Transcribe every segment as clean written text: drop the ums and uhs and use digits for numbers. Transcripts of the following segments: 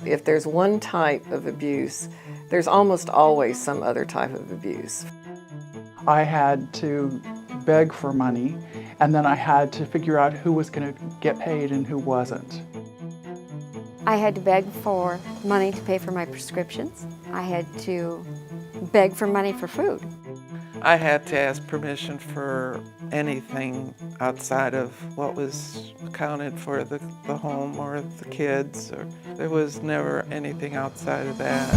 If there's one type of abuse, there's almost always some other type of abuse. I had to beg for money, and then I had to figure out who was going to get paid and who wasn't. I had to beg for money to pay for my prescriptions. I had to beg for money for food. I had to ask permission for anything outside of what was accounted for the home or the kids. There was never anything outside of that.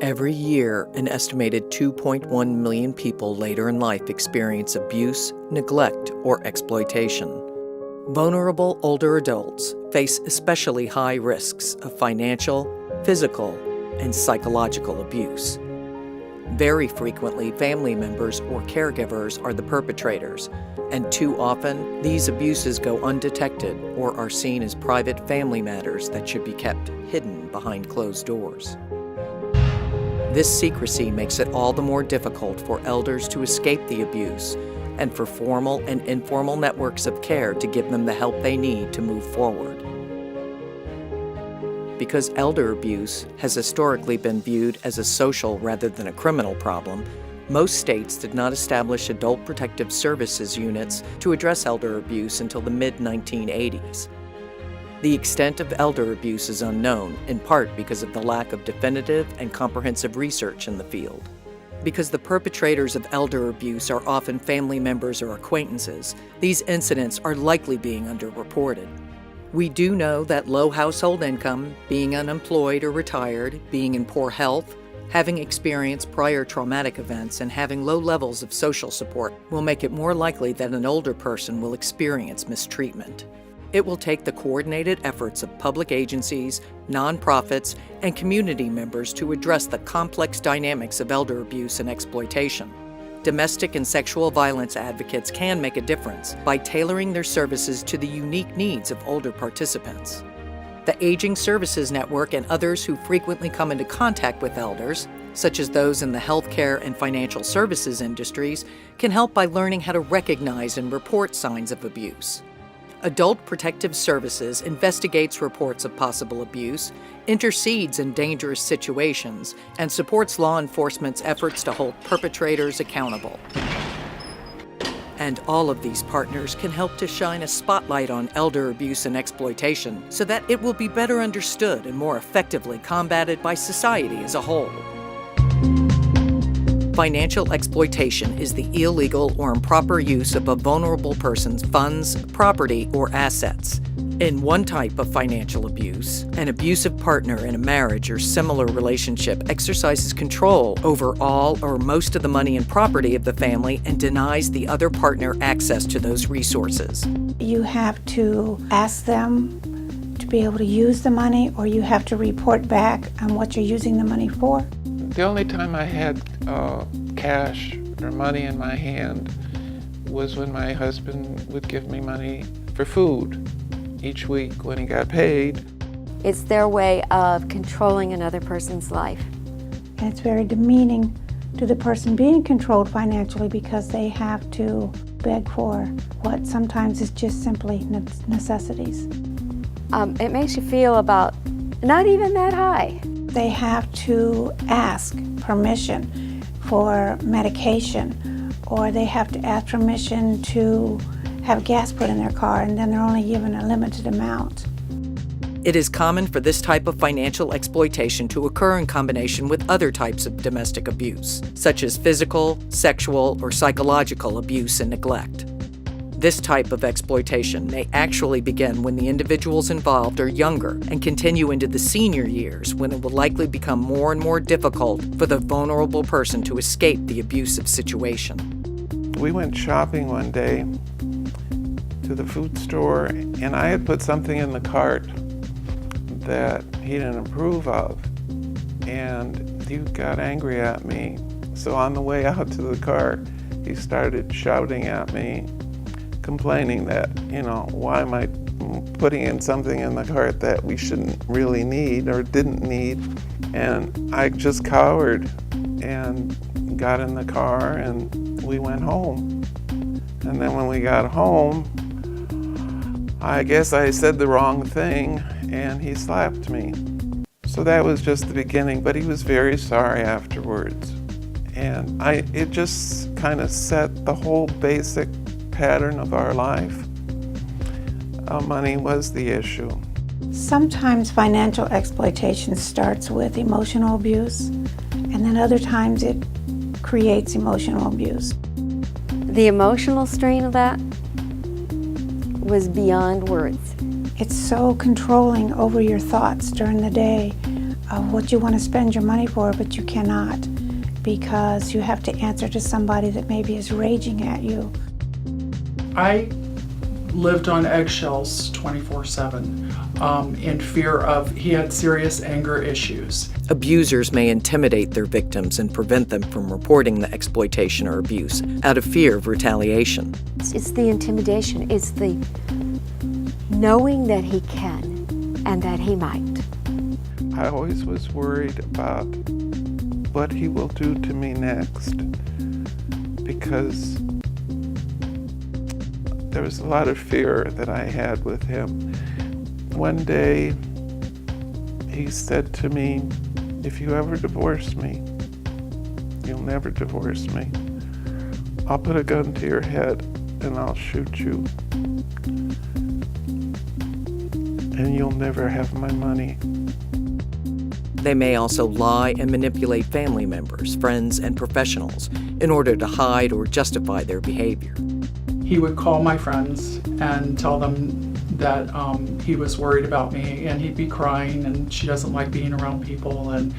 Every year, an estimated 2.1 million people later in life experience abuse, neglect, or exploitation. Vulnerable older adults face especially high risks of financial, physical, and psychological abuse. Very frequently, family members or caregivers are the perpetrators, and too often, these abuses go undetected or are seen as private family matters that should be kept hidden behind closed doors. This secrecy makes it all the more difficult for elders to escape the abuse and for formal and informal networks of care to give them the help they need to move forward. Because elder abuse has historically been viewed as a social rather than a criminal problem, most states did not establish adult protective services units to address elder abuse until the mid-1980s. The extent of elder abuse is unknown, in part because of the lack of definitive and comprehensive research in the field. Because the perpetrators of elder abuse are often family members or acquaintances, these incidents are likely being underreported. We do know that low household income, being unemployed or retired, being in poor health, having experienced prior traumatic events, and having low levels of social support will make it more likely that an older person will experience mistreatment. It will take the coordinated efforts of public agencies, nonprofits, and community members to address the complex dynamics of elder abuse and exploitation. Domestic and sexual violence advocates can make a difference by tailoring their services to the unique needs of older participants. The Aging Services Network and others who frequently come into contact with elders, such as those in the healthcare and financial services industries, can help by learning how to recognize and report signs of abuse. Adult Protective Services investigates reports of possible abuse, intercedes in dangerous situations, and supports law enforcement's efforts to hold perpetrators accountable. And all of these partners can help to shine a spotlight on elder abuse and exploitation so that it will be better understood and more effectively combated by society as a whole. Financial exploitation is the illegal or improper use of a vulnerable person's funds, property, or assets. In one type of financial abuse, an abusive partner in a marriage or similar relationship exercises control over all or most of the money and property of the family and denies the other partner access to those resources. You have to ask them to be able to use the money, or you have to report back on what you're using the money for. The only time I had cash or money in my hand was when my husband would give me money for food each week when he got paid. It's their way of controlling another person's life. And it's very demeaning to the person being controlled financially because they have to beg for what sometimes is just simply necessities. It makes you feel about not even that high. They have to ask permission for medication, or they have to ask permission to have gas put in their car, and then they're only given a limited amount. It is common for this type of financial exploitation to occur in combination with other types of domestic abuse, such as physical, sexual, or psychological abuse and neglect. This type of exploitation may actually begin when the individuals involved are younger and continue into the senior years, when it will likely become more and more difficult for the vulnerable person to escape the abusive situation. We went shopping one day to the food store, and I had put something in the cart that he didn't approve of, and he got angry at me. So on the way out to the car, he started shouting at me, complaining that, why am I putting in something in the cart that we shouldn't really need or didn't need? And I just cowered and got in the car and we went home. And then when we got home, I guess I said the wrong thing and he slapped me. So that was just the beginning, but he was very sorry afterwards. And it just kind of set the whole basic pattern of our life. Money was the issue. Sometimes financial exploitation starts with emotional abuse, and then other times it creates emotional abuse. The emotional strain of that was beyond words. It's so controlling over your thoughts during the day of what you want to spend your money for, but you cannot because you have to answer to somebody that maybe is raging at you. I lived on eggshells 24/7 in fear of, he had serious anger issues. Abusers may intimidate their victims and prevent them from reporting the exploitation or abuse out of fear of retaliation. It's the intimidation. It's the knowing that he can and that he might. I always was worried about what he will do to me next, because there was a lot of fear that I had with him. One day, he said to me, "If you ever divorce me, you'll never divorce me. I'll put a gun to your head and I'll shoot you. And you'll never have my money." They may also lie and manipulate family members, friends, and professionals in order to hide or justify their behavior. He would call my friends and tell them that he was worried about me, and he'd be crying and she doesn't like being around people, and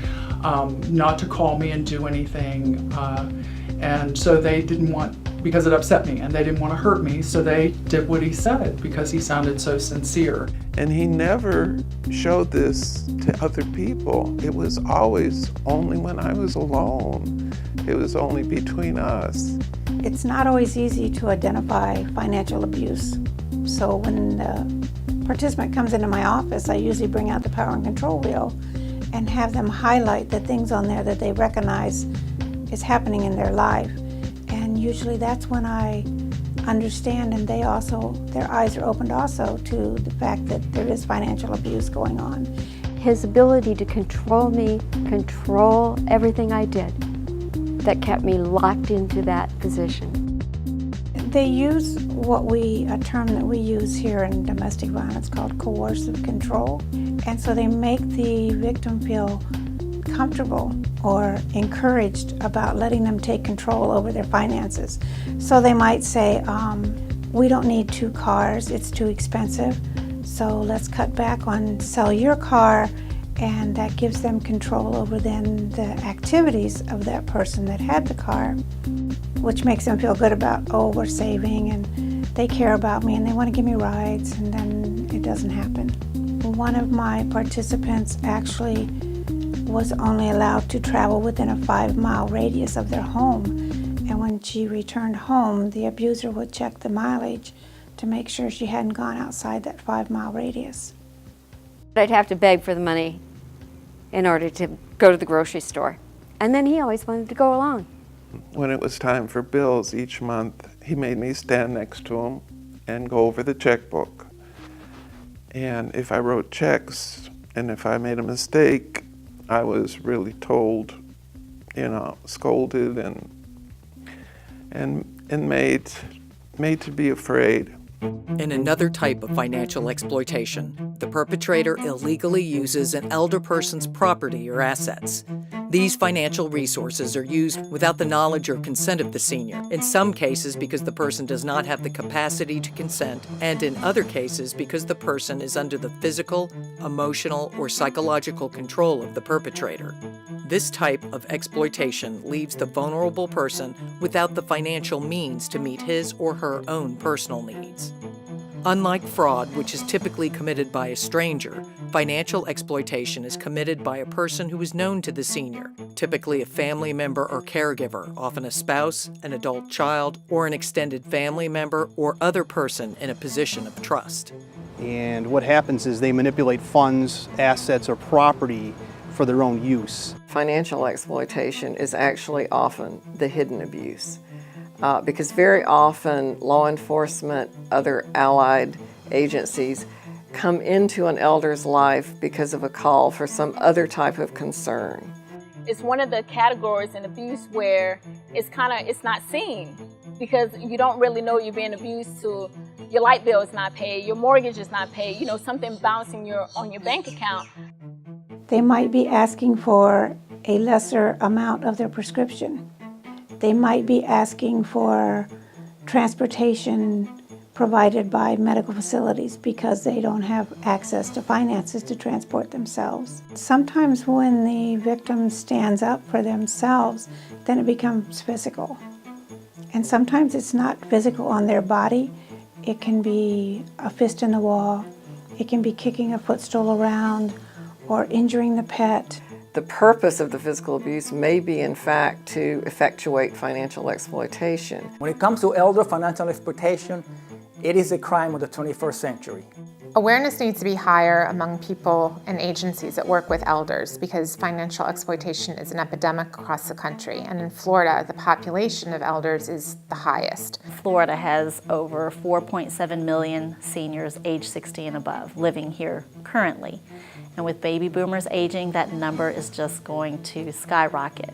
not to call me and do anything. And so they didn't want, because it upset me, and they didn't want to hurt me, so they did what he said because he sounded so sincere. And he never showed this to other people. It was always only when I was alone. It was only between us. It's not always easy to identify financial abuse. So when the participant comes into my office, I usually bring out the power and control wheel and have them highlight the things on there that they recognize is happening in their life. And usually that's when I understand, and they also, their eyes are opened also to the fact that there is financial abuse going on. His ability to control me, control everything I did, that kept me locked into that position. They use a term that we use here in domestic violence called coercive control. And so they make the victim feel comfortable or encouraged about letting them take control over their finances. So they might say, we don't need 2 cars, it's too expensive, so let's cut back on sell your car, and that gives them control over then the activities of that person that had the car, which makes them feel good about, oh, we're saving and they care about me and they want to give me rides, and then it doesn't happen. One of my participants actually was only allowed to travel within a 5-mile radius of their home, and when she returned home, the abuser would check the mileage to make sure she hadn't gone outside that 5-mile radius. I'd have to beg for the money in order to go to the grocery store. And then he always wanted to go along. When it was time for bills each month, he made me stand next to him and go over the checkbook. And if I wrote checks and if I made a mistake, I was really told, scolded and made to be afraid. In another type of financial exploitation, the perpetrator illegally uses an elder person's property or assets. These financial resources are used without the knowledge or consent of the senior, in some cases because the person does not have the capacity to consent, and in other cases because the person is under the physical, emotional, or psychological control of the perpetrator. This type of exploitation leaves the vulnerable person without the financial means to meet his or her own personal needs. Unlike fraud, which is typically committed by a stranger, financial exploitation is committed by a person who is known to the senior, typically a family member or caregiver, often a spouse, an adult child, or an extended family member or other person in a position of trust. And what happens is they manipulate funds, assets, or property for their own use. Financial exploitation is actually often the hidden abuse. Because very often law enforcement, other allied agencies come into an elder's life because of a call for some other type of concern. It's one of the categories in abuse where it's not seen because you don't really know you're being abused to your light bill is not paid, your mortgage is not paid, something bouncing on your bank account. They might be asking for a lesser amount of their prescription. They might be asking for transportation provided by medical facilities because they don't have access to finances to transport themselves. Sometimes when the victim stands up for themselves, then it becomes physical. And sometimes it's not physical on their body. It can be a fist in the wall. It can be kicking a footstool around or injuring the pet. The purpose of the physical abuse may be, in fact, to effectuate financial exploitation. When it comes to elder financial exploitation, it is a crime of the 21st century. Awareness needs to be higher among people and agencies that work with elders because financial exploitation is an epidemic across the country. And in Florida, the population of elders is the highest. Florida has over 4.7 million seniors age 60 and above living here currently. And with baby boomers aging, that number is just going to skyrocket.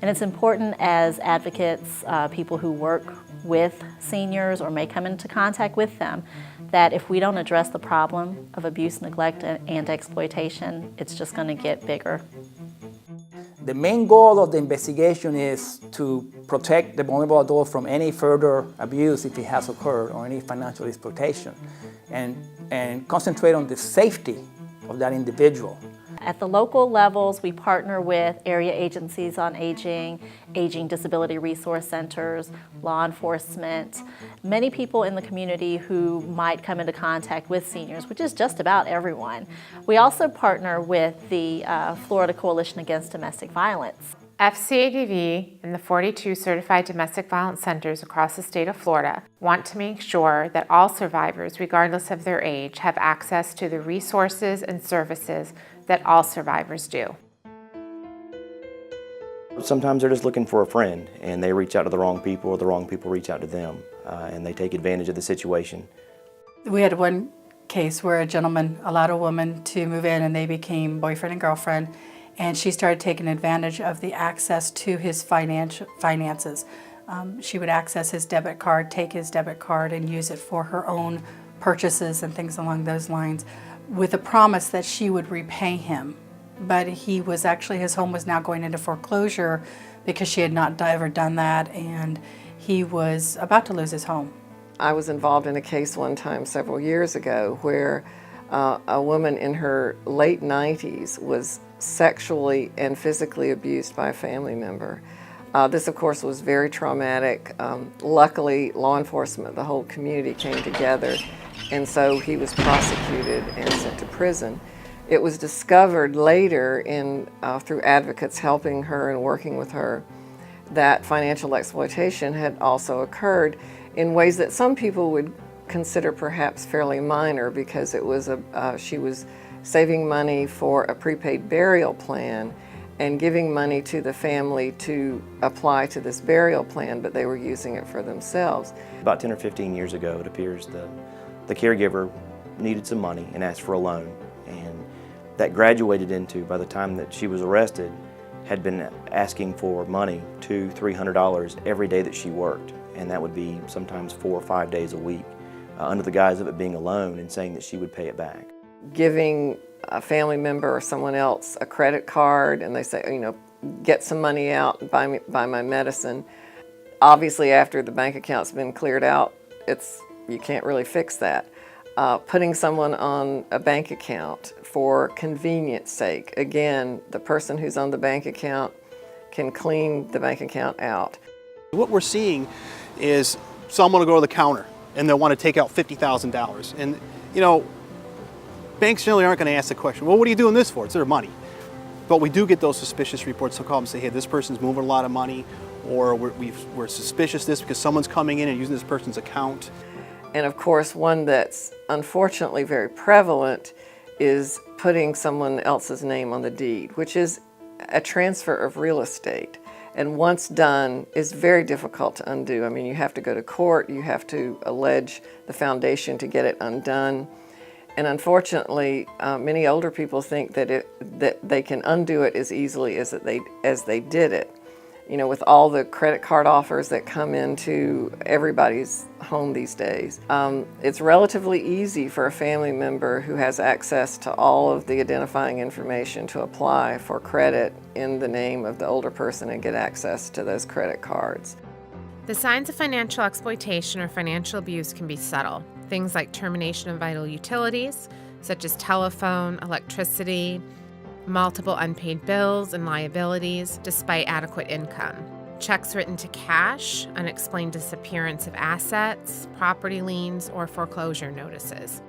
And it's important as advocates, people who work with seniors or may come into contact with them, that if we don't address the problem of abuse, neglect, and exploitation, it's just going to get bigger. The main goal of the investigation is to protect the vulnerable adult from any further abuse if it has occurred or any financial exploitation, and concentrate on the safety of that individual. At the local levels, we partner with area agencies on aging, aging disability resource centers, law enforcement, many people in the community who might come into contact with seniors, which is just about everyone. We also partner with the Florida Coalition Against Domestic Violence. FCADV and the 42 certified domestic violence centers across the state of Florida want to make sure that all survivors, regardless of their age, have access to the resources and services that all survivors do. Sometimes they're just looking for a friend and they reach out to the wrong people or the wrong people reach out to them and they take advantage of the situation. We had one case where a gentleman allowed a woman to move in and they became boyfriend and girlfriend, and she started taking advantage of the access to his finances. She would access his debit card, take his debit card and use it for her own purchases and things along those lines, with a promise that she would repay him. But his home was now going into foreclosure because she had not ever done that, and he was about to lose his home. I was involved in a case one time several years ago where a woman in her late 90s was sexually and physically abused by a family member. This, of course, was very traumatic. Luckily, law enforcement, the whole community came together, and so he was prosecuted and sent to prison. It was discovered later through advocates helping her and working with her that financial exploitation had also occurred in ways that some people would consider perhaps fairly minor, because it was she was saving money for a prepaid burial plan and giving money to the family to apply to this burial plan, but they were using it for themselves. About 10 or 15 years ago, it appears the caregiver needed some money and asked for a loan, and that graduated into, by the time that she was arrested, had been asking for money, $200–300 every day that she worked, and that would be sometimes 4 or 5 days a week, under the guise of it being a loan and saying that she would pay it back. Giving a family member or someone else a credit card, and they say, get some money out and buy my medicine. Obviously, after the bank account's been cleared out, you can't really fix that. Putting someone on a bank account for convenience sake. Again, the person who's on the bank account can clean the bank account out. What we're seeing is someone will go to the counter and they'll want to take out $50,000. And, you know, banks generally aren't going to ask the question, well, what are you doing this for? It's their money. But we do get those suspicious reports. They'll call and say, hey, this person's moving a lot of money, or we're suspicious of this because someone's coming in and using this person's account. And of course, one that's unfortunately very prevalent is putting someone else's name on the deed, which is a transfer of real estate. And once done, is very difficult to undo. I mean, you have to go to court, you have to allege the foundation to get it undone. And unfortunately, many older people think that they can undo it as easily as they did it. You know, with all the credit card offers that come into everybody's home these days, it's relatively easy for a family member who has access to all of the identifying information to apply for credit in the name of the older person and get access to those credit cards. The signs of financial exploitation or financial abuse can be subtle. Things like termination of vital utilities, such as telephone, electricity, multiple unpaid bills and liabilities despite adequate income, checks written to cash, unexplained disappearance of assets, property liens, or foreclosure notices.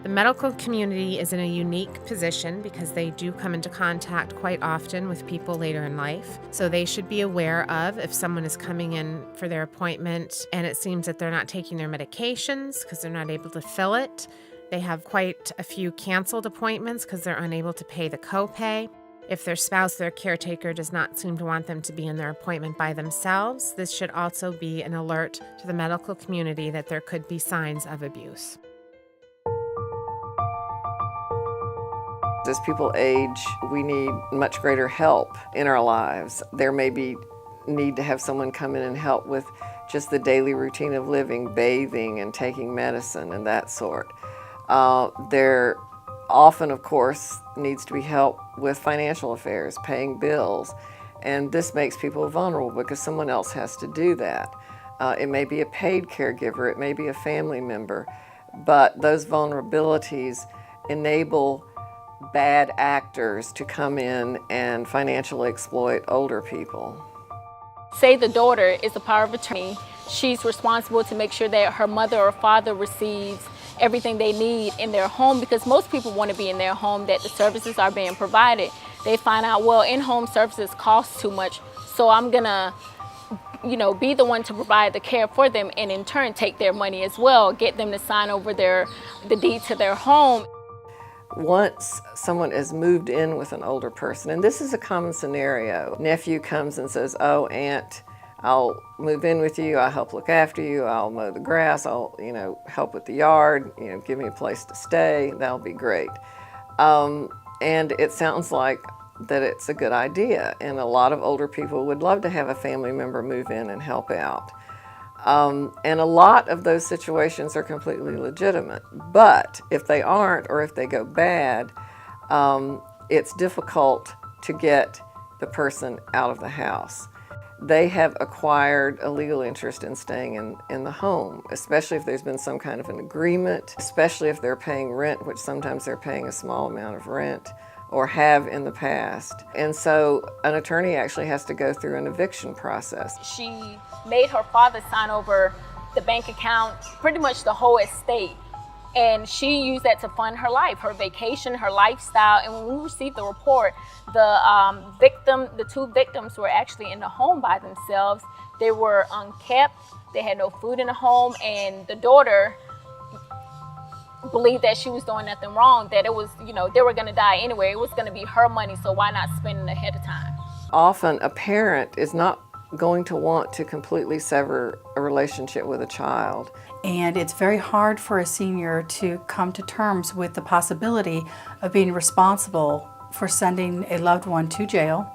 The medical community is in a unique position because they do come into contact quite often with people later in life. So they should be aware of if someone is coming in for their appointment and it seems that they're not taking their medications because they're not able to fill it. They have quite a few canceled appointments because they're unable to pay the copay. If their spouse, their caretaker, does not seem to want them to be in their appointment by themselves, this should also be an alert to the medical community that there could be signs of abuse. As people age, we need much greater help in our lives. There may be need to have someone come in and help with just the daily routine of living, bathing and taking medicine and that sort. There often, of course, needs to be help with financial affairs, paying bills, and this makes people vulnerable because someone else has to do that. It may be a paid caregiver, it may be a family member, but those vulnerabilities enable bad actors to come in and financially exploit older people. Say the daughter is a power of attorney. She's responsible to make sure that her mother or father receives everything they need in their home, because most people want to be in their home, that the services are being provided. They find out, well, in-home services cost too much, so I'm gonna, be the one to provide the care for them, and in turn take their money as well, get them to sign over the deed to their home. Once someone is moved in with an older person, and this is a common scenario, nephew comes and says, oh, aunt, I'll move in with you, I'll help look after you, I'll mow the grass, I'll help with the yard, give me a place to stay, that'll be great. And it sounds like that it's a good idea, and a lot of older people would love to have a family member move in and help out. And a lot of those situations are completely legitimate, but if they aren't, or if they go bad, it's difficult to get the person out of the house. They have acquired a legal interest in staying in the home, especially if there's been some kind of an agreement, especially if they're paying rent, which sometimes they're paying a small amount of rent, or have in the past. And so an attorney actually has to go through an eviction process. She made her father sign over the bank account, pretty much the whole estate. And she used that to fund her life, her vacation, her lifestyle. And when we received the report, the two victims were actually in the home by themselves. They were unkept, they had no food in the home, and the daughter believed that she was doing nothing wrong, that it was, they were gonna die anyway. It was gonna be her money, so why not spend it ahead of time? Often a parent is not going to want to completely sever a relationship with a child. And it's very hard for a senior to come to terms with the possibility of being responsible for sending a loved one to jail,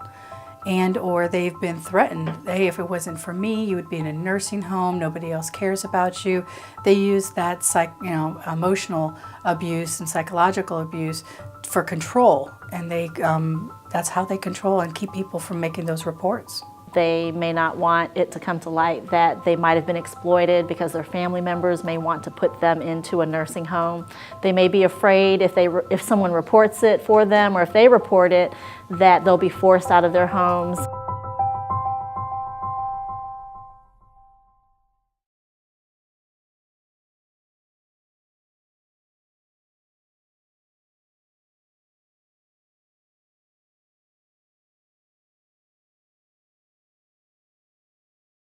and or they've been threatened. Hey, if it wasn't for me, you would be in a nursing home, nobody else cares about you. They use that emotional abuse and psychological abuse for control. and that's how they control and keep people from making those reports. They may not want it to come to light that they might have been exploited because their family members may want to put them into a nursing home. They may be afraid if someone reports it for them or if they report it that they'll be forced out of their homes.